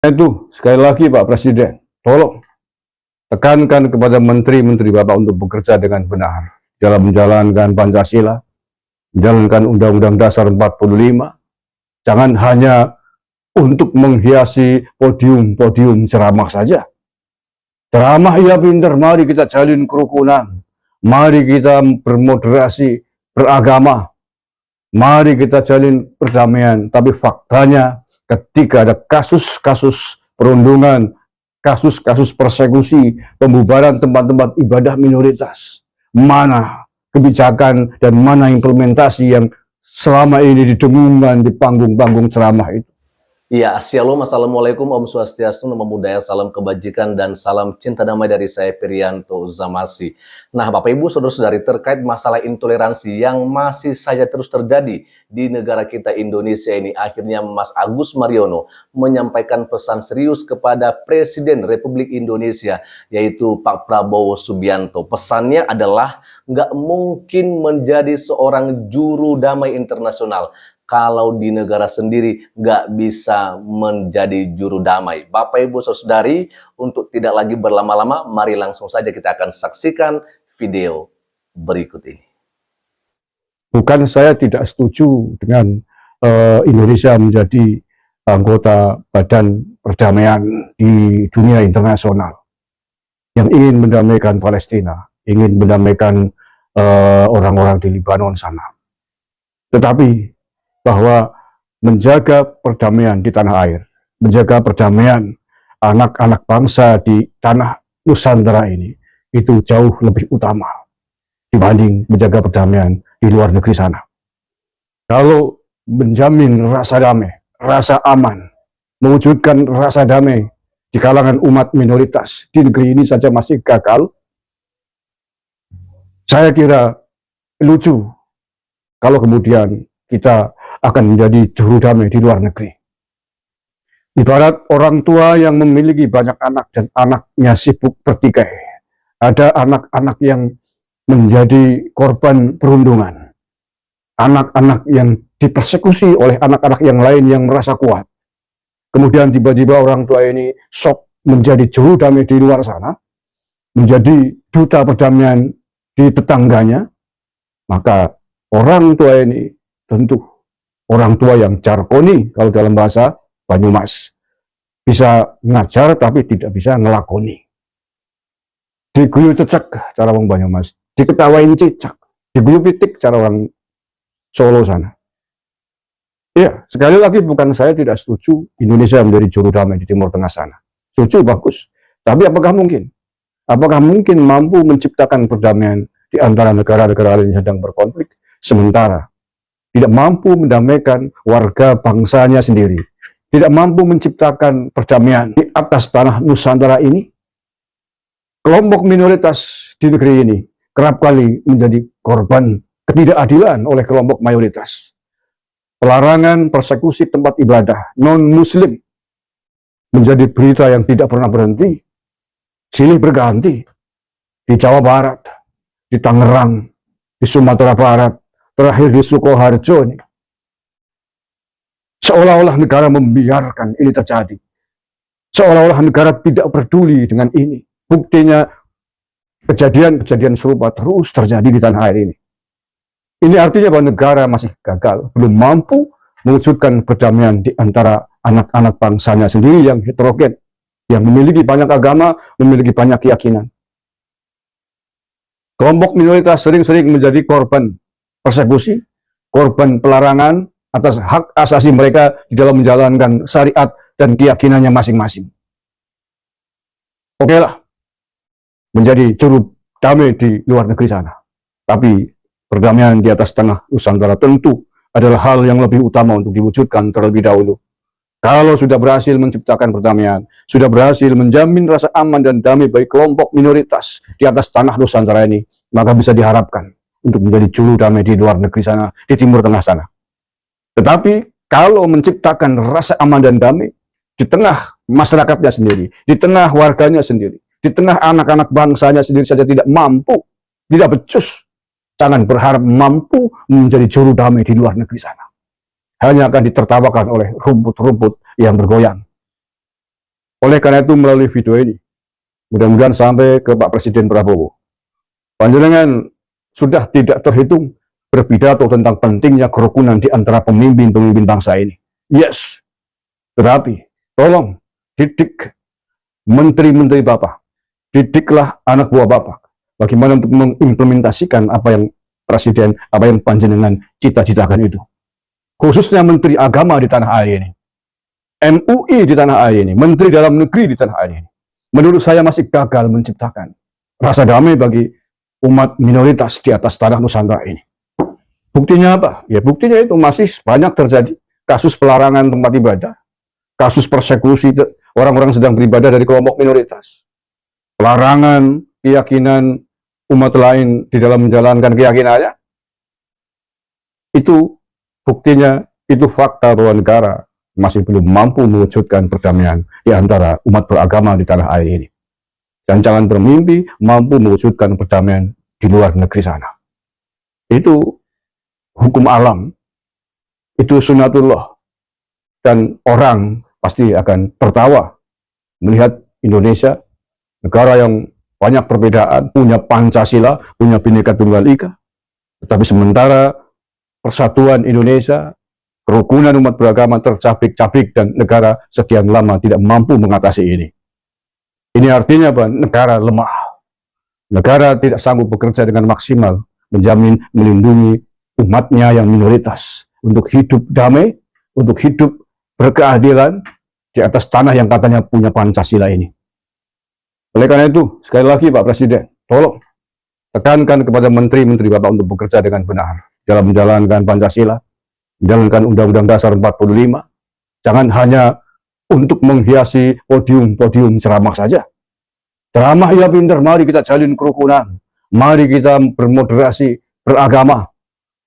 Itu sekali lagi Pak Presiden, tolong tekankan kepada menteri-menteri Bapak untuk bekerja dengan benar dalam menjalankan Pancasila, menjalankan Undang-Undang Dasar 45. Jangan hanya untuk menghiasi podium-podium ceramah saja. Ceramah ya pinter, mari kita jalin kerukunan, mari kita bermoderasi, beragama, mari kita jalin perdamaian. Tapi faktanya ketika ada kasus-kasus perundungan, kasus-kasus persekusi, pembubaran tempat-tempat ibadah minoritas, mana kebijakan dan mana implementasi yang selama ini didengungkan di panggung-panggung ceramah itu? Ya, Shalom, Assalamualaikum, Om Swastiastu, Namo Buddhaya, salam kebajikan dan salam cinta damai dari saya, Priyanto Zamasi. Nah, Bapak Ibu, Saudara-saudari, terkait masalah intoleransi yang masih saja terus terjadi di negara kita Indonesia ini, akhirnya Mas Agus Mariono menyampaikan pesan serius kepada Presiden Republik Indonesia, yaitu Pak Prabowo Subianto. Pesannya adalah nggak mungkin menjadi seorang juru damai internasional kalau di negara sendiri nggak bisa menjadi juru damai. Bapak Ibu Saudari, untuk tidak lagi berlama-lama, mari langsung saja kita akan saksikan video berikut ini. Bukan saya tidak setuju dengan Indonesia menjadi anggota Badan Perdamaian di dunia internasional yang ingin mendamaikan Palestina, ingin mendamaikan orang-orang di Libanon sana. Tetapi bahwa menjaga perdamaian di tanah air, menjaga perdamaian anak-anak bangsa di tanah Nusantara ini, itu jauh lebih utama dibanding menjaga perdamaian di luar negeri sana. Kalau menjamin rasa damai, rasa aman, mewujudkan rasa damai di kalangan umat minoritas di negeri ini saja masih gagal, saya kira lucu kalau kemudian kita akan menjadi juru damai di luar negeri. Ibarat orang tua yang memiliki banyak anak dan anaknya sibuk bertikai. Ada anak-anak yang menjadi korban perundungan. Anak-anak yang dipersekusi oleh anak-anak yang lain yang merasa kuat. Kemudian tiba-tiba orang tua ini sok menjadi juru damai di luar sana, menjadi duta perdamaian di tetangganya, maka orang tua ini tentu orang tua yang jargoni, kalau dalam bahasa Banyumas. Bisa ngajar tapi tidak bisa ngelakoni. Diguyu cecek cara orang Banyumas, diketawain cicak, diguyu pitik cara orang Solo sana. Ya, sekali lagi bukan saya tidak setuju Indonesia menjadi juru damai di Timur Tengah sana. Setuju, bagus. Tapi apakah mungkin? Apakah mungkin mampu menciptakan perdamaian di antara negara-negara lain yang sedang berkonflik, sementara tidak mampu mendamaikan warga bangsanya sendiri, tidak mampu menciptakan perdamaian di atas tanah Nusantara ini? Kelompok minoritas di negeri ini kerap kali menjadi korban ketidakadilan oleh kelompok mayoritas. Pelarangan persekusi tempat ibadah non-muslim menjadi berita yang tidak pernah berhenti, silih berganti di Jawa Barat, di Tangerang, di Sumatera Barat, terakhir di Sukoharjo ini. Seolah-olah negara membiarkan ini terjadi. Seolah-olah negara tidak peduli dengan ini. Buktinya kejadian-kejadian serupa terus terjadi di tanah air ini. Ini artinya bahwa negara masih gagal, belum mampu mewujudkan perdamaian di antara anak-anak bangsanya sendiri yang heterogen, yang memiliki banyak agama, memiliki banyak keyakinan. Kelompok minoritas sering-sering menjadi korban persekusi, korban pelarangan atas hak asasi mereka di dalam menjalankan syariat dan keyakinannya masing-masing. Oke lah, menjadi juru damai di luar negeri sana. Tapi perdamaian di atas tanah Nusantara tentu adalah hal yang lebih utama untuk diwujudkan terlebih dahulu. Kalau sudah berhasil menciptakan perdamaian, sudah berhasil menjamin rasa aman dan damai bagi kelompok minoritas di atas tanah Nusantara ini, maka bisa diharapkan untuk menjadi juru damai di luar negeri sana, di Timur Tengah sana. Tetapi kalau menciptakan rasa aman dan damai di tengah masyarakatnya sendiri, di tengah warganya sendiri, di tengah anak-anak bangsanya sendiri saja tidak mampu, tidak becus, jangan berharap mampu menjadi juru damai di luar negeri sana. Hanya akan ditertawakan oleh rumput-rumput yang bergoyang. Oleh karena itu melalui video ini, mudah-mudahan sampai ke Pak Presiden Prabowo. Panjenengan sudah tidak terhitung berpidato tentang pentingnya kerukunan di antara pemimpin-pemimpin bangsa ini. Yes, tetapi tolong didik menteri-menteri Bapak, didiklah anak buah Bapak, bagaimana untuk mengimplementasikan apa yang Presiden, apa yang panjenengan cita-citakan itu. Khususnya Menteri Agama di tanah air ini, MUI di tanah air ini, Menteri Dalam Negeri di tanah air ini. Menurut saya masih gagal menciptakan rasa damai bagi umat minoritas di atas tanah Nusantara ini. Buktinya apa? Ya buktinya itu masih banyak terjadi kasus pelarangan tempat ibadah, kasus persekusi orang-orang sedang beribadah dari kelompok minoritas, pelarangan keyakinan umat lain di dalam menjalankan keyakinannya. Itu buktinya, itu fakta bahwa negara masih belum mampu mewujudkan perdamaian di antara umat beragama di tanah air ini. Dan jangan bermimpi mampu mewujudkan perdamaian di luar negeri sana. Itu hukum alam, itu sunatullah, dan orang pasti akan tertawa melihat Indonesia, negara yang banyak perbedaan, punya Pancasila, punya Bhinneka Tunggal Ika, tetapi sementara persatuan Indonesia, kerukunan umat beragama tercabik-cabik dan negara sekian lama tidak mampu mengatasi ini. Ini artinya apa? Negara lemah. Negara tidak sanggup bekerja dengan maksimal, menjamin, melindungi umatnya yang minoritas untuk hidup damai, untuk hidup berkeadilan di atas tanah yang katanya punya Pancasila ini. Oleh karena itu, sekali lagi Pak Presiden, tolong tekankan kepada menteri-menteri Bapak untuk bekerja dengan benar dalam menjalankan Pancasila, menjalankan Undang-Undang Dasar 45. Jangan hanya untuk menghiasi podium-podium ceramah saja. Ceramah ya pinter, mari kita jalin kerukunan, mari kita bermoderasi, beragama,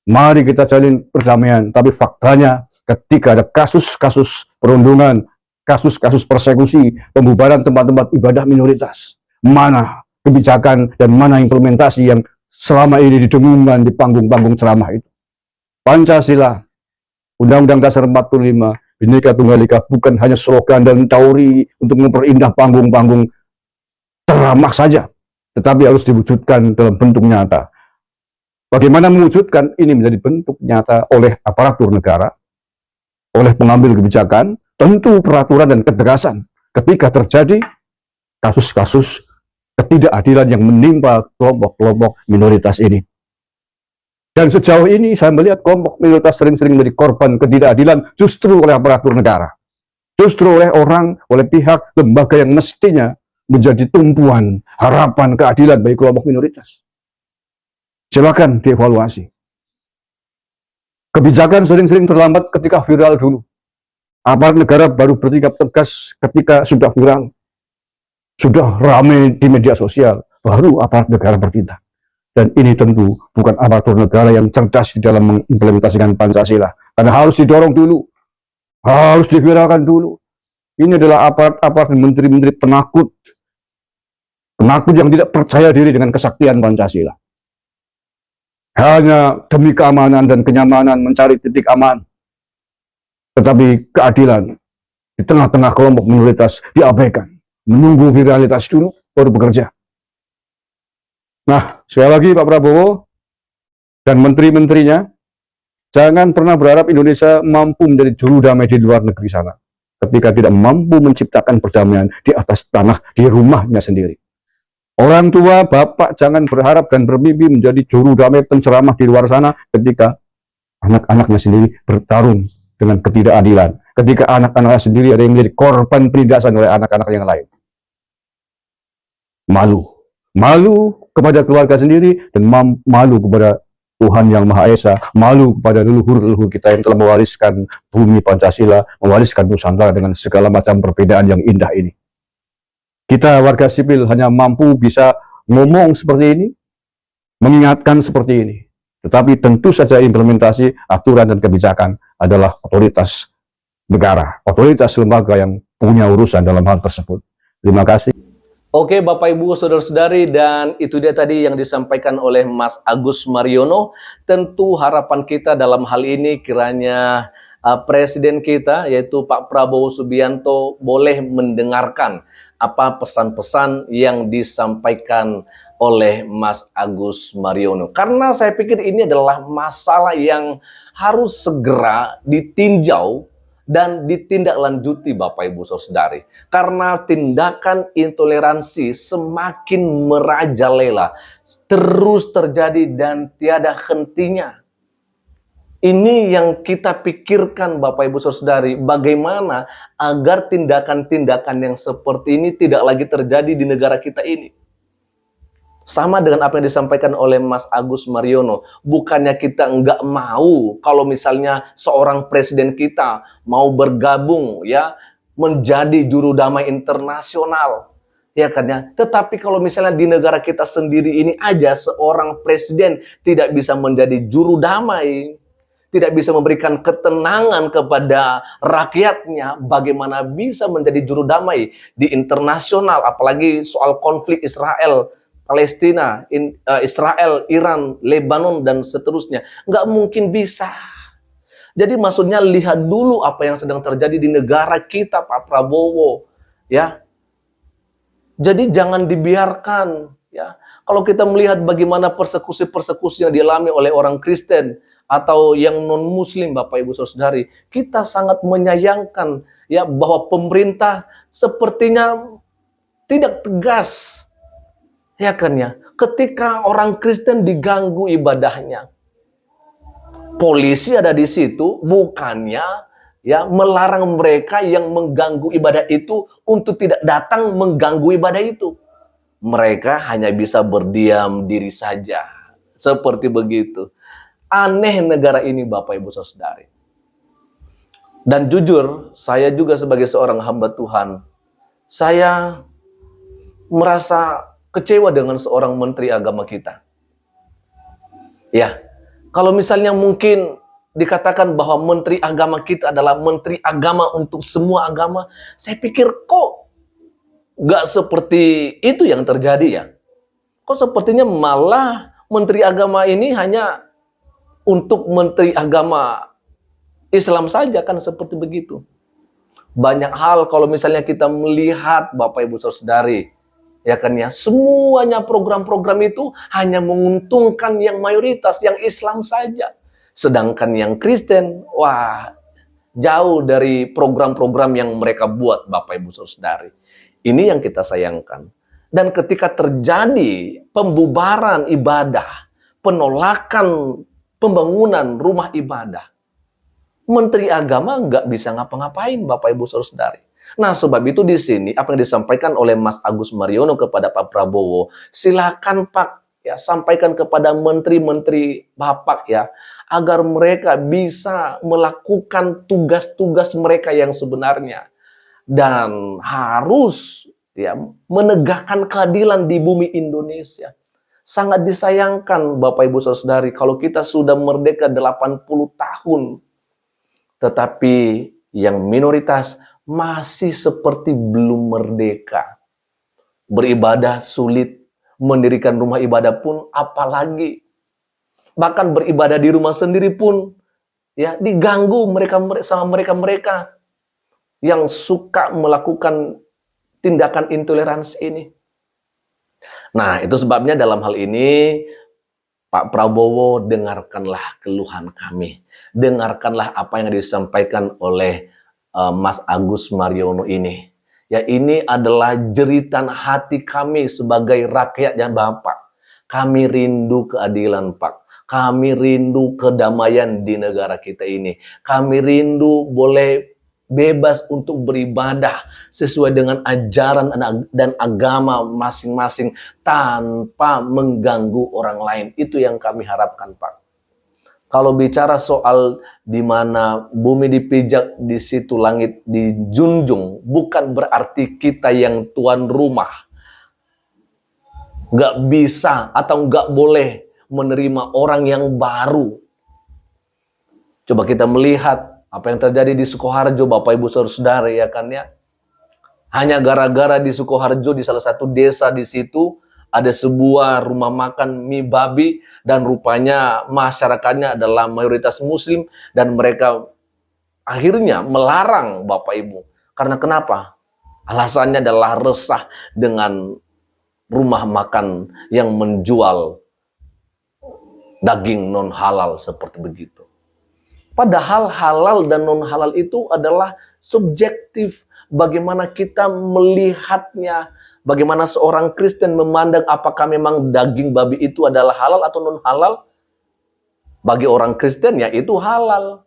mari kita jalin perdamaian. Tapi faktanya ketika ada kasus-kasus perundungan, kasus-kasus persekusi, pembubaran tempat-tempat ibadah minoritas, mana kebijakan dan mana implementasi yang selama ini didengungkan di panggung-panggung ceramah itu. Pancasila, Undang-Undang Dasar 45, Bhinneka Tunggal Ika bukan hanya slogan dan teori untuk memperindah panggung-panggung ceramah saja, tetapi harus diwujudkan dalam bentuk nyata. Bagaimana mewujudkan ini menjadi bentuk nyata oleh aparatur negara, oleh pengambil kebijakan, tentu peraturan dan ketegasan ketika terjadi kasus-kasus ketidakadilan yang menimpa kelompok-kelompok minoritas ini. Dan sejauh ini saya melihat kelompok minoritas sering-sering menjadi korban ketidakadilan justru oleh aparatur negara. Justru oleh orang, oleh pihak, lembaga yang mestinya menjadi tumpuan harapan keadilan bagi kelompok minoritas. Silakan dievaluasi. Kebijakan sering-sering terlambat ketika viral dulu. Aparat negara baru bersikap tegas ketika sudah viral, sudah ramai di media sosial, baru aparat negara bertindak. Dan ini tentu bukan aparatur negara yang cerdas di dalam mengimplementasikan Pancasila, karena harus didorong dulu, harus diviralkan dulu. Ini adalah aparat-aparat menteri-menteri penakut yang tidak percaya diri dengan kesaktian Pancasila. Hanya demi keamanan dan kenyamanan mencari titik aman. Tetapi keadilan di tengah-tengah kelompok minoritas diabaikan. Menunggu viralitas dulu, baru bekerja. Nah, sekali lagi Pak Prabowo dan menteri-menterinya, jangan pernah berharap Indonesia mampu menjadi juru damai di luar negeri sana, ketika tidak mampu menciptakan perdamaian di atas tanah, di rumahnya sendiri. Orang tua, bapak jangan berharap dan bermimpi menjadi juru damai penceramah di luar sana ketika anak-anaknya sendiri bertarung dengan ketidakadilan. Ketika anak-anaknya sendiri ada yang menjadi korban penindasan oleh anak-anak yang lain. Malu. Malu kepada keluarga sendiri dan malu kepada Tuhan Yang Maha Esa. Malu kepada leluhur-leluhur kita yang telah mewariskan bumi Pancasila, mewariskan Nusantara dengan segala macam perbedaan yang indah ini. Kita warga sipil hanya mampu bisa ngomong seperti ini, mengingatkan seperti ini. Tetapi tentu saja implementasi aturan dan kebijakan adalah otoritas negara, otoritas lembaga yang punya urusan dalam hal tersebut. Terima kasih. Oke Bapak Ibu Saudara-saudari, dan itu dia tadi yang disampaikan oleh Mas Agus Mariono. Tentu harapan kita dalam hal ini kiranya Presiden kita yaitu Pak Prabowo Subianto boleh mendengarkan apa pesan-pesan yang disampaikan oleh Mas Agus Mariono. Karena saya pikir ini adalah masalah yang harus segera ditinjau dan ditindaklanjuti Bapak Ibu Saudari. Karena tindakan intoleransi semakin merajalela, terus terjadi dan tiada hentinya. Ini yang kita pikirkan Bapak Ibu Saudari, bagaimana agar tindakan-tindakan yang seperti ini tidak lagi terjadi di negara kita ini. Sama dengan apa yang disampaikan oleh Mas Agus Mariono, bukannya kita nggak mau kalau misalnya seorang presiden kita mau bergabung ya menjadi juru damai internasional. Ya kan ya, tetapi kalau misalnya di negara kita sendiri ini aja seorang presiden tidak bisa menjadi juru damai, tidak bisa memberikan ketenangan kepada rakyatnya, bagaimana bisa menjadi juru damai di internasional, apalagi soal konflik Israel, Palestina, Israel, Iran, Lebanon, dan seterusnya. Nggak mungkin bisa. Jadi maksudnya lihat dulu apa yang sedang terjadi di negara kita, Pak Prabowo. Ya, jadi jangan dibiarkan. Ya, kalau kita melihat bagaimana persekusi-persekusi yang dialami oleh orang Kristen, atau yang non-muslim Bapak Ibu Saudari, kita sangat menyayangkan ya bahwa pemerintah sepertinya tidak tegas. Ya kan ya, ketika orang Kristen diganggu ibadahnya. Polisi ada di situ bukannya ya melarang mereka yang mengganggu ibadah itu untuk tidak datang mengganggu ibadah itu. Mereka hanya bisa berdiam diri saja. Seperti begitu. Aneh negara ini Bapak Ibu Saudari. Dan jujur, saya juga sebagai seorang hamba Tuhan, saya merasa kecewa dengan seorang menteri agama kita. Ya, kalau misalnya mungkin dikatakan bahwa menteri agama kita adalah menteri agama untuk semua agama, saya pikir kok nggak seperti itu yang terjadi ya. Kok sepertinya malah menteri agama ini hanya untuk menteri agama Islam saja, kan seperti begitu. Banyak hal kalau misalnya kita melihat Bapak Ibu Saudari, ya kan ya, semuanya program-program itu hanya menguntungkan yang mayoritas, yang Islam saja. Sedangkan yang Kristen, wah, jauh dari program-program yang mereka buat Bapak Ibu Saudari. Ini yang kita sayangkan. Dan ketika terjadi pembubaran ibadah, penolakan pembangunan rumah ibadah, Menteri Agama nggak bisa ngapa-ngapain Bapak Ibu Saudari. Nah, sebab itu di sini apa yang disampaikan oleh Mas Agus Mariono kepada Pak Prabowo, silakan Pak ya sampaikan kepada menteri-menteri Bapak ya agar mereka bisa melakukan tugas-tugas mereka yang sebenarnya dan harus ya menegakkan keadilan di bumi Indonesia. Sangat disayangkan Bapak Ibu Saudari kalau kita sudah merdeka 80 tahun. Tetapi yang minoritas masih seperti belum merdeka. Beribadah sulit, mendirikan rumah ibadah pun apalagi. Bahkan beribadah di rumah sendiri pun ya diganggu mereka yang suka melakukan tindakan intoleransi ini. Nah, itu sebabnya dalam hal ini, Pak Prabowo, dengarkanlah keluhan kami. Dengarkanlah apa yang disampaikan oleh Mas Agus Mariono ini. Ya, ini adalah jeritan hati kami sebagai rakyat dan Bapak. Kami rindu keadilan, Pak. Kami rindu kedamaian di negara kita ini. Kami rindu boleh bebas untuk beribadah sesuai dengan ajaran dan agama masing-masing tanpa mengganggu orang lain. Itu yang kami harapkan, Pak. Kalau bicara soal di mana bumi dipijak, di situ langit dijunjung, bukan berarti kita yang tuan rumah nggak bisa atau nggak boleh menerima orang yang baru. Coba kita melihat apa yang terjadi di Sukoharjo, Bapak Ibu Saudara, ya kan ya. Hanya gara-gara di Sukoharjo, di salah satu desa di situ, ada sebuah rumah makan mie babi, dan rupanya masyarakatnya adalah mayoritas muslim, dan mereka akhirnya melarang Bapak Ibu. Karena kenapa? Alasannya adalah resah dengan rumah makan yang menjual daging non halal seperti begitu. Padahal halal dan non halal itu adalah subjektif. Bagaimana kita melihatnya, bagaimana seorang Kristen memandang apakah memang daging babi itu adalah halal atau non halal. Bagi orang Kristen ya itu halal.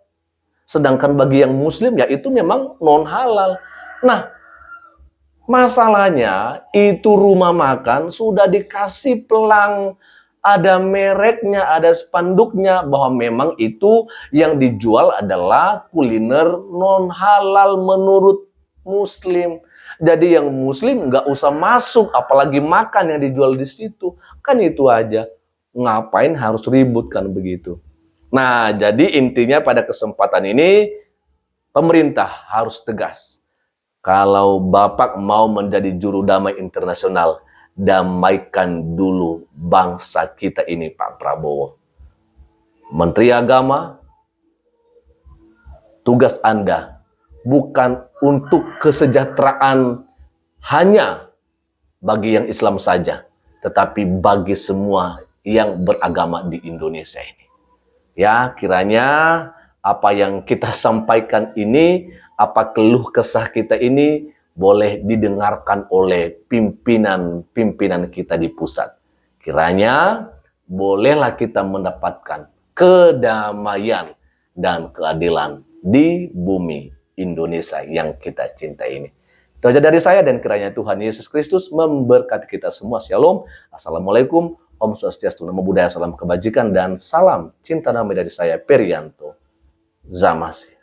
Sedangkan bagi yang Muslim ya itu memang non halal. Nah, masalahnya itu rumah makan sudah dikasih pelang, ada mereknya, ada spanduknya bahwa memang itu yang dijual adalah kuliner non halal menurut Muslim. Jadi yang Muslim nggak usah masuk, apalagi makan yang dijual di situ. Kan itu aja. Ngapain harus ribut kan begitu. Nah, jadi intinya pada kesempatan ini pemerintah harus tegas. Kalau Bapak mau menjadi juru damai internasional, damaikan dulu bangsa kita ini, Pak Prabowo. Menteri Agama, tugas Anda bukan untuk kesejahteraan hanya bagi yang Islam saja, tetapi bagi semua yang beragama di Indonesia ini. Ya, kiranya apa yang kita sampaikan ini, apa keluh kesah kita ini boleh didengarkan oleh pimpinan-pimpinan kita di pusat. Kiranya bolehlah kita mendapatkan kedamaian dan keadilan di bumi Indonesia yang kita cintai ini. Itu aja dari saya, dan kiranya Tuhan Yesus Kristus memberkati kita semua. Shalom. Assalamualaikum. Om Swastiastu, Namo Buddhaya, salam kebajikan, dan salam cinta damai dari saya, Perianto Zamasi.